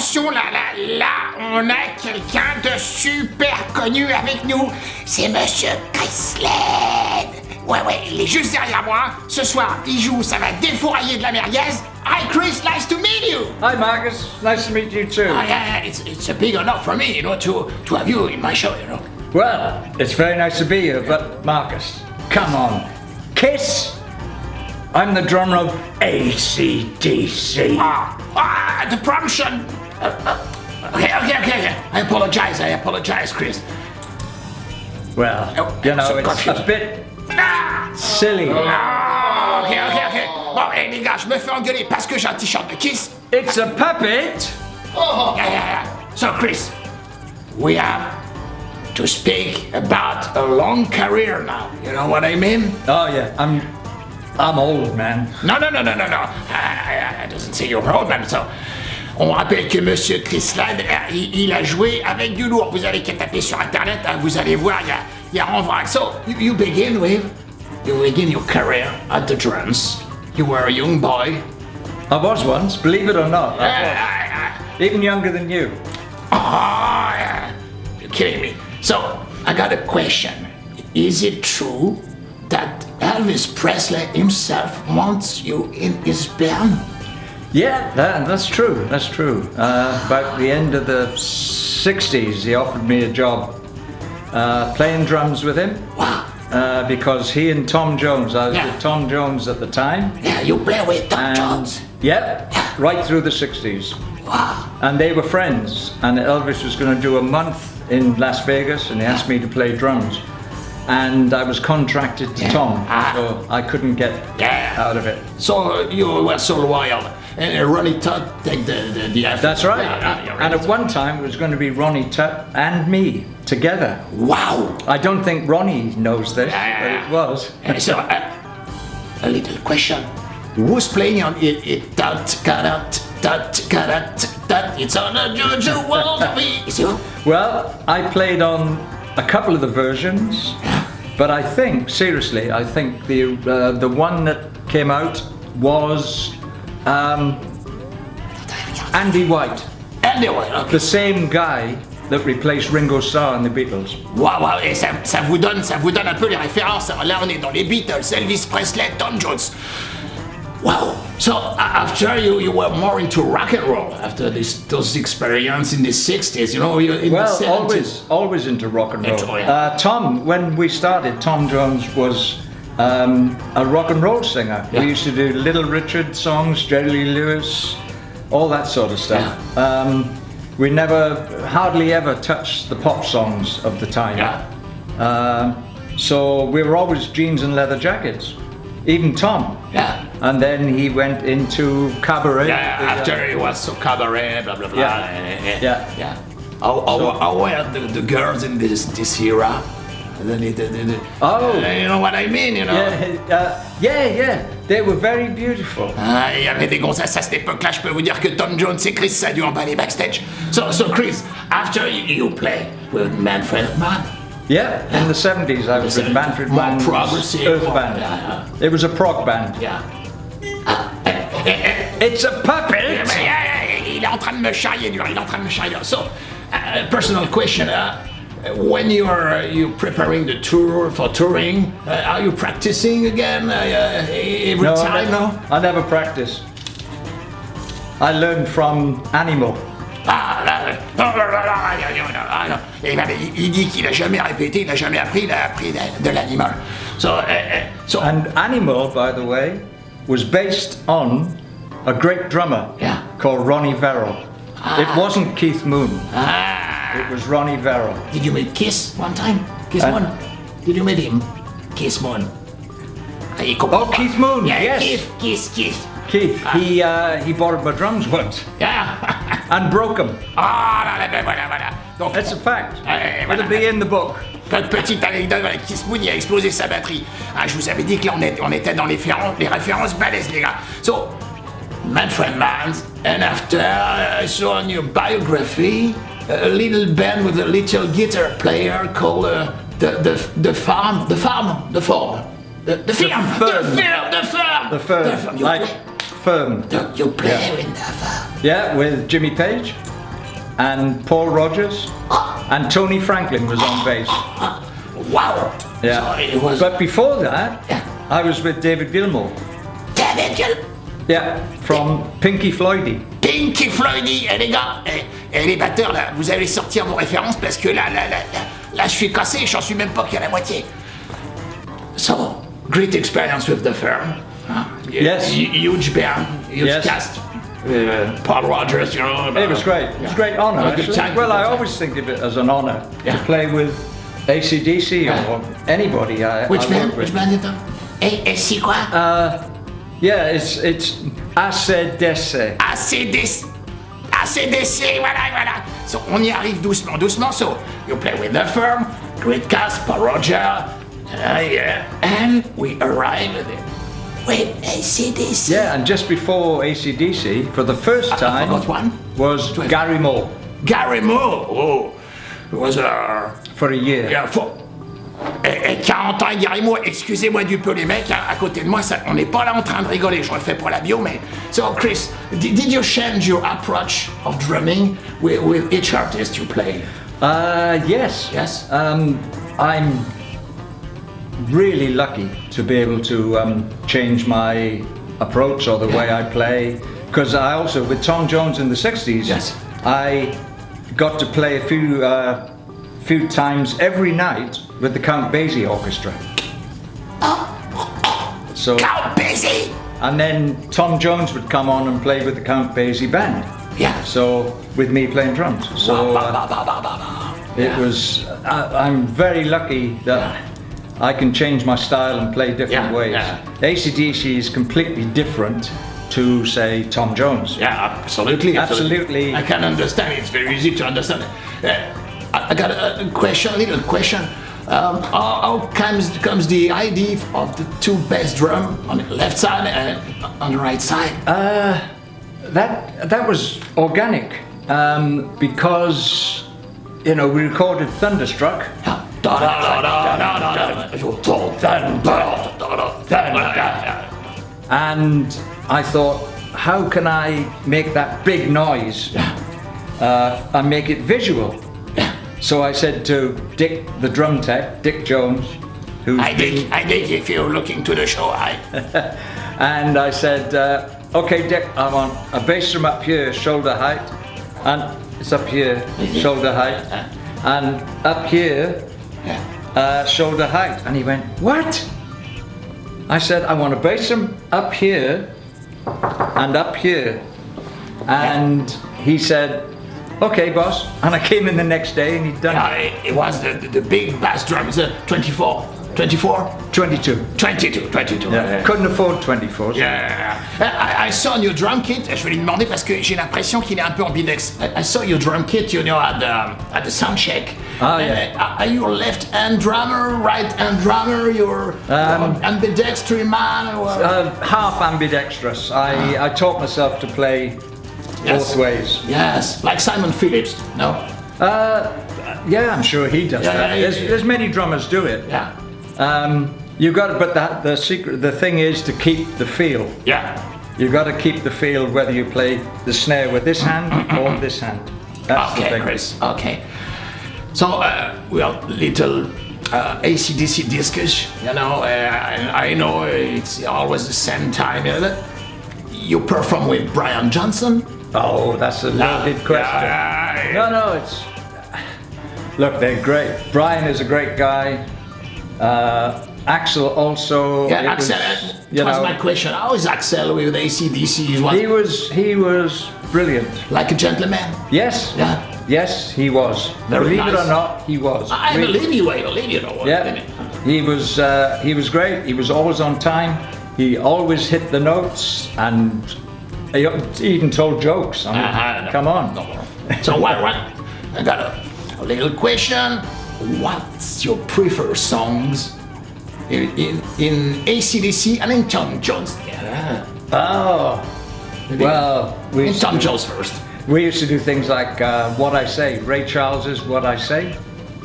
attention, là, on a quelqu'un de super connu avec nous. C'est Monsieur Chris Led. Ouais, il est juste derrière moi. Ce soir, il joue, ça va défourailler de la merguez. Hi, Chris, nice to meet you. Hi, Marcus. Nice to meet you too. Yeah, it's a big honor for me, to have you in my show, Well, it's very nice to be here, but Marcus, come on. Kiss? I'm the drummer of AC/DC. The promotion. Okay. I apologize, Chris. Well, it's a bit silly. Okay. Bon, les gars, je me fais engueuler parce que j'ai un t-shirt de Kiss. It's a puppet. Yeah. So, Chris, we have to speak about a long career now. You know what I mean? Oh yeah, I'm old, man. No. I doesn't say you're old, man. So, on rappelle que Monsieur Chris Led, il a joué avec du lourd. Vous avez qu'à taper sur Internet, hein, vous allez voir, il y a en vrac. So, you begin your career at the drums. You were a young boy. I was once, believe it or not. Even younger than you. You're kidding me. So, I got a question. Is it true that Elvis Presley himself wants you in his band? Yeah, that's true. That's true. About the end of the 60s, he offered me a job playing drums with him. Wow. Because he and Tom Jones, I was with Tom Jones at the time. Yeah, you play with Tom Jones. Yeah, right through the 60s. Wow. And they were friends. And Elvis was going to do a month in Las Vegas, and he asked me to play drums. And I was contracted to Tom, so I couldn't get out of it. So you were so loyal. And Ronnie Tutt take the effort. That's right. Yeah, and at one time, it was going to be Ronnie Tutt and me together. Wow. I don't think Ronnie knows this, but it was. So, a little question. Who's playing on it? Tutt, it's on a Jojo world. Is you? Well, I played on a couple of the versions, but I think the one that came out was Andy White. Andy White, okay. The same guy that replaced Ringo Starr in the Beatles. Wow, et ça vous donne un peu les références. Là, on est dans les Beatles, Elvis Presley, Tom Jones. Wow. So after you were more into rock and roll after those experiences in the 60s, in the 70s. always into rock and roll. Tom, when we started, Tom Jones was a rock and roll singer. Yeah. We used to do Little Richard songs, Jerry Lee Lewis, all that sort of stuff. Yeah. We hardly ever touched the pop songs of the time. Yeah. So we were always jeans and leather jackets. Even Tom. Yeah. And then he went into cabaret. Yeah, after he was so cabaret, blah blah blah. Yeah. How were the girls in this era? You know what I mean, Yeah. They were very beautiful. Il y avait des gonzesses à cette époque-là. Je peux vous dire que Tom Jones et Chris ça a dû emballer backstage. So Chris, after you play with Manfred Mann. Yeah, in the 70s I was with Manfred Mann's Earth Band. It was a prog band. Yeah. It's a puppet! Il est en train de me charrier, So, personal question, when you're preparing the tour for touring, are you practicing again every time? No? I never practice. I learned from Animal. Il dit qu'il a jamais répété, il n'a jamais appris, il a appris de l'animal. And Animal, by the way, was based on a great drummer called Ronnie Verrill. It wasn't Keith Moon. It was Ronnie Verrill. Did you meet Kiss one time? Moon? Did you meet him? Kiss Moon. Keith Moon, yeah, yes. Keith. Keith, he borrowed my drums once. Yeah. And broke them. Voilà. Donc, that's a fact. It'll be in the book. Petite anecdote avec Keith Moon, il a explosé sa batterie. Je vous avais dit que là on était dans les références balèzes, les gars. So, Manfred Mann, and after I saw on your biography a little band with a little guitar player called the Farm. Like Firm. You play in the Farm. Yeah, with Jimmy Page. and Paul Rogers, and Tony Franklin was on bass. Wow. Yeah. So it was... But before that, Yeah. I was with David Gilmour. David Gilmour. Yeah, from Pinky Floydy. Pinky Floydy, les gars, les batteurs, là, vous allez sortir vos références parce que là, je suis cassé, j'en suis même pas qu'à la moitié. So, great experience with the firm. Huh? Yes. Huge band, huge Yes. cast. Paul Rogers, you know. It was great. It was a great honour. Good Actually. time, Well, good I time. always think of it as an honour Yeah. to play with AC/DC or anybody. Which I band? work with. Which band is it? Et c'est quoi? Yeah, it's AC/DC. ACDC, voilà. So, on y arrive doucement. So, you play with the firm, great cast, Paul Roger, yeah, and we arrive with ACDC. Yeah, and just before AC/DC, for the first I time, forgot one. was Gary Moore Gary Moore, oh, it was for a year. yeah, et 40 ans et Gary Moore, excusez-moi du peu les mecs, hein, à côté de moi, ça, on n'est pas là en train de rigoler, je refais pour la bio, mais... So Chris, did you change your approach of drumming with each artist you play? Yes. Yes? I'm really lucky to be able to change my approach or the way I play. Because I also, with Tom Jones in the 60s, Yes. I got to play a few times every night with the Count Basie Orchestra. So, Count Basie! and then Tom Jones would come on and play with the Count Basie band. Yeah. So, with me playing drums. So, it was. I'm very lucky that I can change my style and play different Yeah, ways. yeah. AC/DC is completely different to, say, Tom Jones. Yeah, absolutely. Absolutely. I can understand. It's very easy to understand. I got a little question. How comes the idea of the two bass drum on the left side and on the right side? That was organic because we recorded Thunderstruck. And I thought, how can I make that big noise and make it visual? So I said to Dick, the drum tech, Dick Jones, who's I think if you're looking to the show, and I said, okay, Dick, I want a bass drum up here, shoulder height, and it's up here, shoulder height, and up here, shoulder height. And he went, what? I said, I want a bass drum up here and up here. And he said, okay, boss. And I came in the next day and he'd done it. it was the big bass drum. It's a 24, 22. 22. Yeah. Couldn't afford 24s. Yeah. I saw your drum kit. Je vais lui demander parce que j'ai l'impression qu'il est un peu ambidex. I saw your drum kit, at the sound check. Ah, yeah. Are you a left-hand drummer, right-hand drummer? You're ambidextrous man? Or... Half ambidextrous. I taught myself to play both ways. Yes, like Simon Phillips. No. Yeah, I'm sure he does that. There's many drummers do it. Yeah. You got to, but the thing is to keep the feel. Yeah. You got to keep the feel whether you play the snare with this hand or this hand. That's the Okay, thing. Chris. Okay. So we are little AC/DC discussion. I know it's always the same time. You perform with Brian Johnson. Oh, that's a loaded question. No, it's. Look, they're great. Brian is a great guy. Axel also. Yeah, Axel. That was my question. How is Axel with AC/DC? He was brilliant. Like a gentleman. Yes. Yeah. Yes, he was. Very Believe it nice. or not, he was. I believe you. Yeah. He was great. He was always on time. He always hit the notes, and he even told jokes. I mean, come on. So what? I got a little question. What's your preferred songs in AC/DC and in Tom Jones? Yeah. Oh, well, In Tom Jones first. we used to do things like What I Say. Ray Charles's What I Say.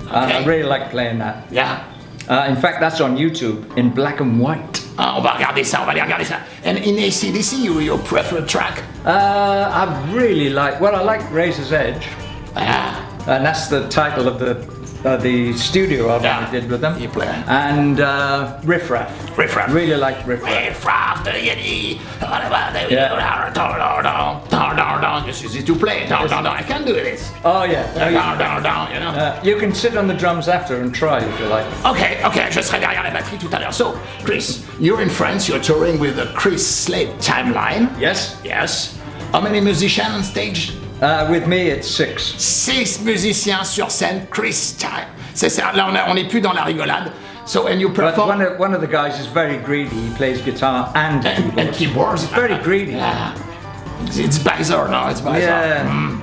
I really like playing that. Yeah. In fact, that's on YouTube in black and white. On va regarder ça. And in AC/DC, your preferred track? I really like. Well, I like Razor's Edge. And that's the title of the studio album I did with them. You play. And Riff Raff. Riff Raff. Really like Riff Raff. Riff Raff, It's easy to play. I can do this. Oh yeah. You know. You can sit on the drums after and try if you like. Okay, je serai derrière la batterie tout à l'heure. So, Chris, you're in France, you're touring with the Chris Slade Timeline. Yes. Yes. How many musicians on stage? With me, it's 6. 6 musiciens sur scène, Chris Time. C'est ça, là on n'est plus dans la rigolade. So, and you But perform... one of the guys is very greedy. He plays guitar and keyboards. And keyboards. It's very greedy. Yeah. It's bizarre, no? It's bizarre. Yeah.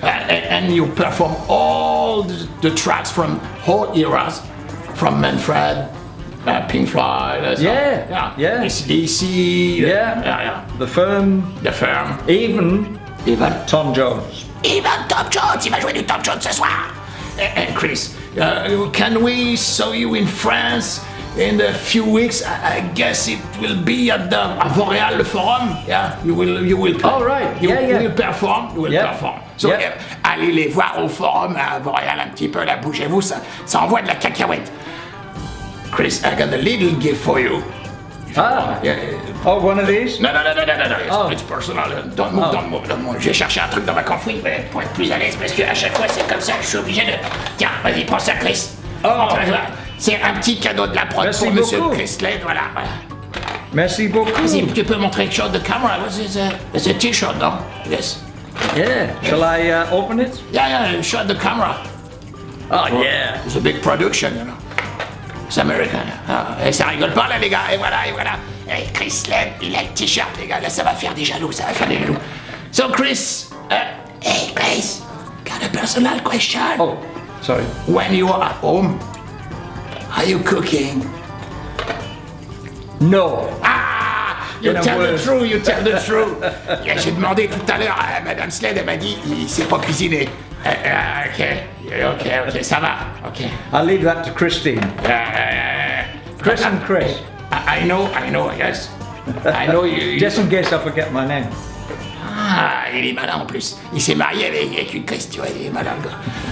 And you perform all the tracks from all eras, from Manfred, Pink Floyd, Yeah. AC/DC, The Firm. The Firm, Even Tom Jones. even Tom Jones. Il va jouer du Tom Jones ce soir. And Chris, can we saw you in France in a few weeks? I guess it will be at Vauréal le Forum. Yeah, you will. Oh right. You will perform. You will Yeah. perform. So Yeah. allez les voir au Forum à Vauréal un petit peu. Là, bougez-vous, ça envoie de la cacahuète. Chris, I got a little gift for you. Ah. Yeah. Oh, one of these? Non. Oh. It's personal. Don't move. Je vais chercher un truc dans ma confouille pour être plus à l'aise parce qu'à chaque fois c'est comme ça. Je suis obligé de. Tiens, vas-y, prends ça, Chris. C'est un petit cadeau de la prod Merci pour Monsieur beaucoup. Chris Slade. Voilà. Merci beaucoup. Vas-y, tu peux montrer show the camera. It's a t-shirt, no? Yes. Yeah. Shall I open it? Yeah, show the camera. Oh yeah. It's a big production, you know. C'est américain. Et ça rigole pas là, les gars. Et voilà. Et Chris Slade, il a le t-shirt, les gars. Là, ça va faire des jaloux. So, Chris. Hey, Chris. Got a personal question. Oh, sorry. When you are at home, are you cooking? No. You In a tell the word. truth, you tell the truth. Yeah, j'ai demandé tout à l'heure à Madame Slade, elle m'a dit, il sait pas cuisiner. Ok, ça va. Ok. I'll leave that to Christine. Chris and Chris. I know, yes. I know you. Just in case I forget my name. Il est malin en plus. Il s'est marié avec une Chris, tu vois, il est malin.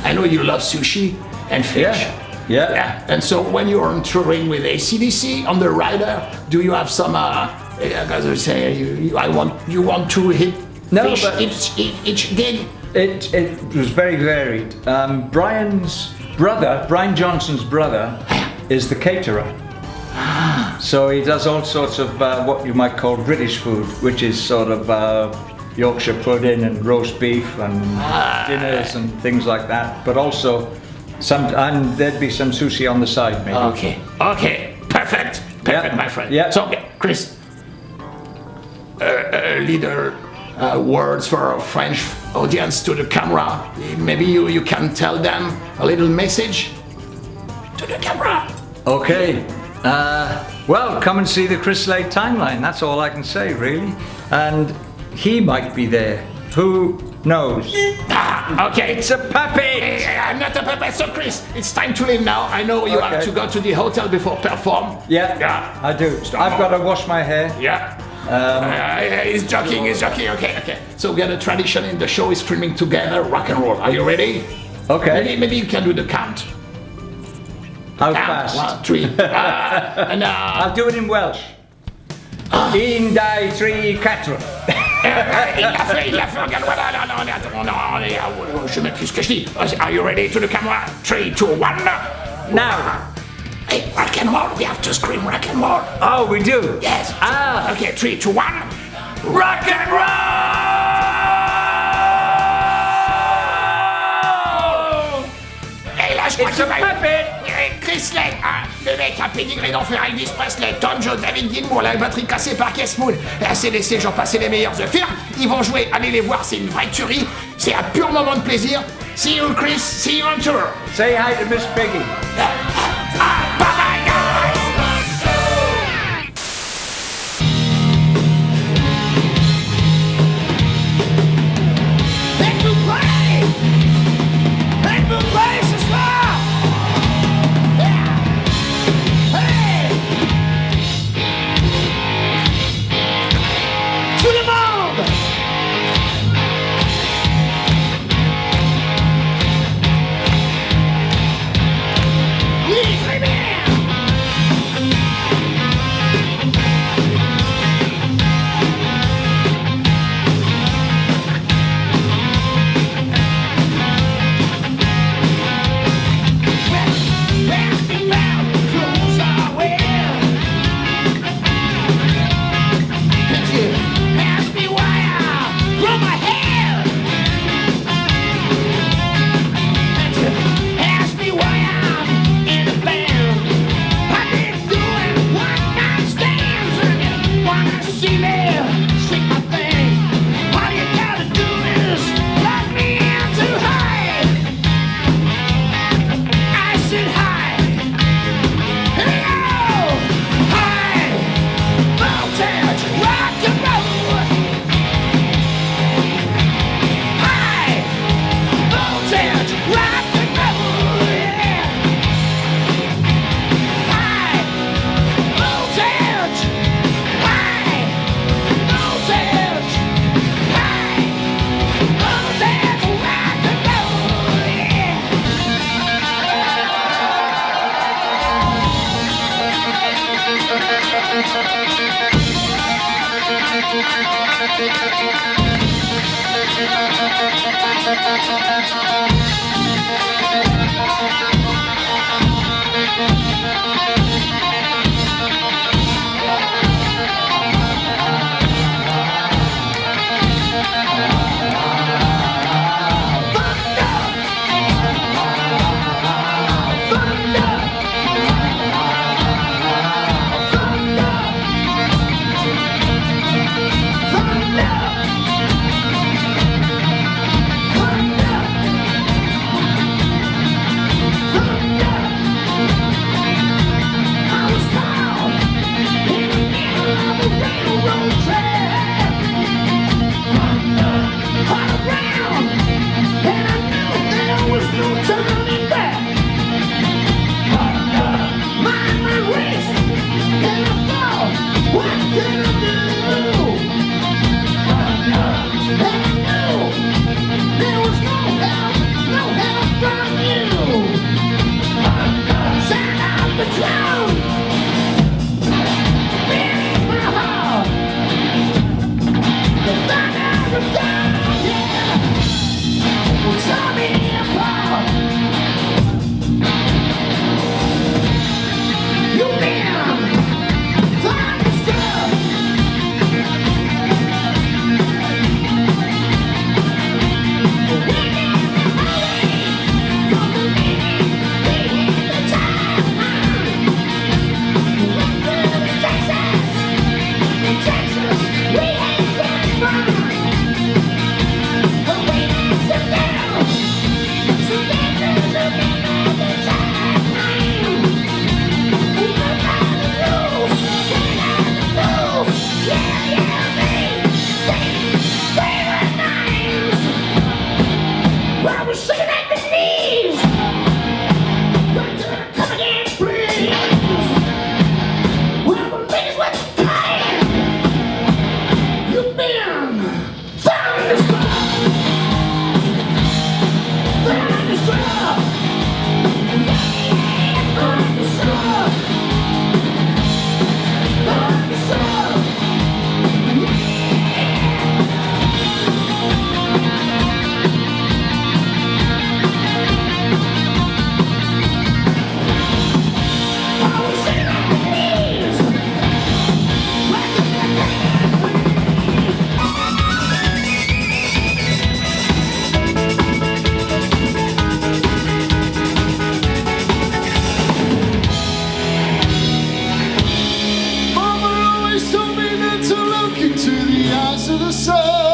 I know you love sushi and fish. Yeah. And so when you're on touring with AC/DC on the rider, do you have some, as I say, you want to hit No, fish but- each gig? It was very varied. Brian's brother, Brian Johnson's brother, is the caterer. So he does all sorts of what you might call British food, which is sort of Yorkshire pudding and roast beef and dinners and things like that. But also and there'd be some sushi on the side, maybe. Okay, perfect, Yeah. my friend. Yeah. So, Chris, leader words for our French audience to the camera. Maybe you can tell them a little message to the camera. Okay. Well, come and see the Chris Slade Timeline. That's all I can say, really. And he might be there. Who knows? Okay. It's a puppet! I'm not a puppet. So, Chris, it's time to leave now. I know you have Okay. to go to the hotel before perform. Yeah, I do. I've got to wash my hair. Yeah. He's joking. Okay. So we got a tradition in the show is screaming together, rock and roll. Are you ready? Okay. Maybe you can do the count. How Count. fast? 1, 3. And I'll do it in Welsh. Un, deux, trois, quatre. il l'a fait, regarde, voilà, non, je sais même plus ce que je dis. Are you ready to the camera? 3, 2, 1. Now. Hey, rock and roll, we have to scream rock and roll. Oh, we do? Yes. Ah. Okay, 3, 2, 1. Rock and roll! Et là, je crois It's qu'il a va... puppet! Chris Slade, le mec a pédigré d'enfer, Elvis Presley, Tom Jones, David Gilmour, la batterie cassée par Keith Moon, la CDC, j'en passais les meilleurs de firme. Ils vont jouer, allez les voir, c'est une vraie tuerie. C'est un pur moment de plaisir. See you, Chris. See you on tour. Say hi to Miss Piggy. Bye-bye, guys. Faites-vous play ce soir. Hey! Tout le monde! said hi. Hey, oh, hi. Voltage, rock and roll. Hi. Voltage, rock and roll. Yeah. Hi. Voltage. Hi. Voltage. Hi. Voltage, rock and roll. Yeah. Mama always told me not to look into the eyes of the sun.